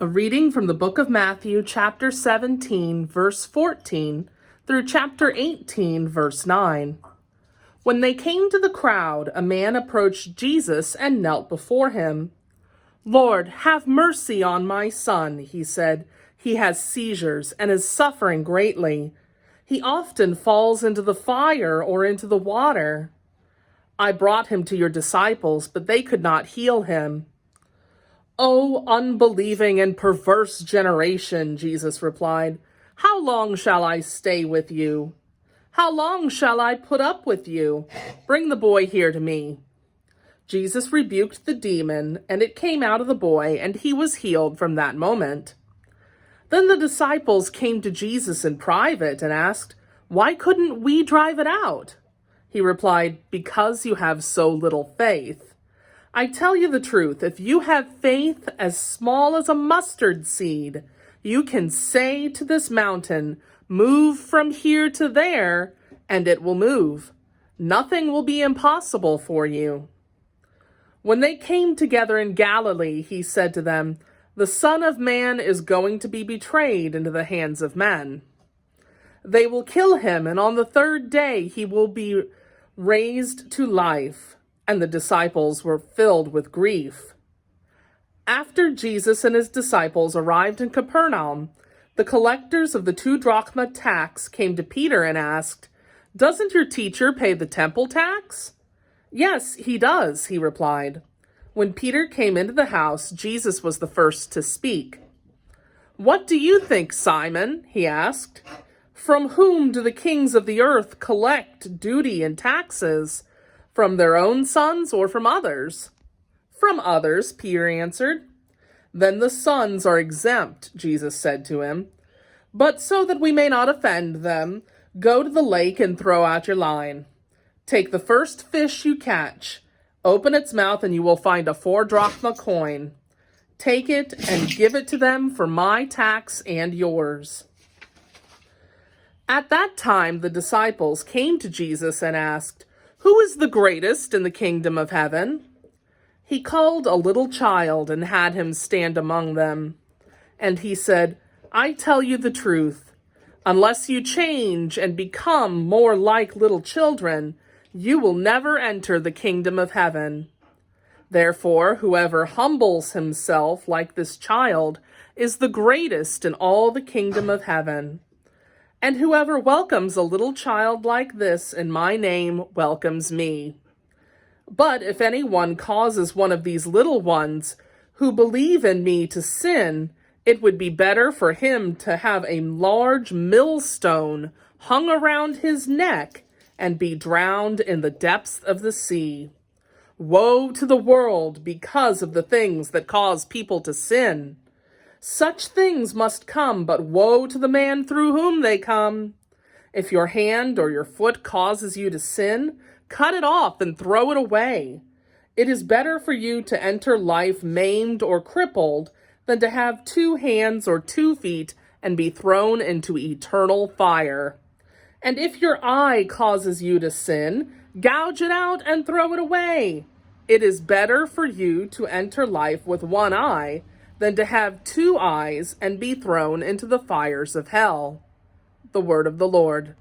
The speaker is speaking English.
A reading from the book of Matthew, chapter 17, verse 14, through chapter 18, verse 9. When they came to the crowd, a man approached Jesus and knelt before him. "Lord, have mercy on my son," he said. "He has seizures and is suffering greatly. He often falls into the fire or into the water. I brought him to your disciples, but they could not heal him." "O unbelieving and perverse generation," Jesus replied, "how long shall I stay with you? How long shall I put up with you? Bring the boy here to me." Jesus rebuked the demon, and it came out of the boy, and he was healed from that moment. Then the disciples came to Jesus in private and asked, "Why couldn't we drive it out?" He replied, "Because you have so little faith. I tell you the truth, if you have faith as small as a mustard seed, you can say to this mountain, 'Move from here to there,' and it will move. Nothing will be impossible for you." When they came together in Galilee, he said to them, "The Son of Man is going to be betrayed into the hands of men. They will kill him, and on the third day he will be raised to life." And the disciples were filled with grief. After Jesus and his disciples arrived in Capernaum, the collectors of the 2 drachma tax came to Peter and asked, "Doesn't your teacher pay the temple tax?" "Yes, he does," he replied. When Peter came into the house, Jesus was the first to speak. "What do you think, Simon?" he asked. "From whom do the kings of the earth collect duty and taxes? From their own sons or from others?" "From others," Peter answered. "Then the sons are exempt," Jesus said to him. "But so that we may not offend them, go to the lake and throw out your line. Take the first fish you catch. Open its mouth and you will find a 4 drachma coin. Take it and give it to them for my tax and yours." At that time, the disciples came to Jesus and asked, "Who is the greatest in the kingdom of heaven?" He called a little child and had him stand among them. And he said, "I tell you the truth. Unless you change and become more like little children, you will never enter the kingdom of heaven. Therefore, whoever humbles himself like this child is the greatest in all the kingdom of heaven. And whoever welcomes a little child like this in my name welcomes me. But if anyone causes one of these little ones who believe in me to sin, it would be better for him to have a large millstone hung around his neck and be drowned in the depths of the sea. Woe to the world because of the things that cause people to sin. Such things must come, but woe to the man through whom they come. If your hand or your foot causes you to sin, cut it off and throw it away. It is better for you to enter life maimed or crippled than to have 2 hands or 2 feet and be thrown into eternal fire. And if your eye causes you to sin, gouge it out and throw it away. It is better for you to enter life with 1 eye than to have 2 eyes and be thrown into the fires of hell." The word of the Lord.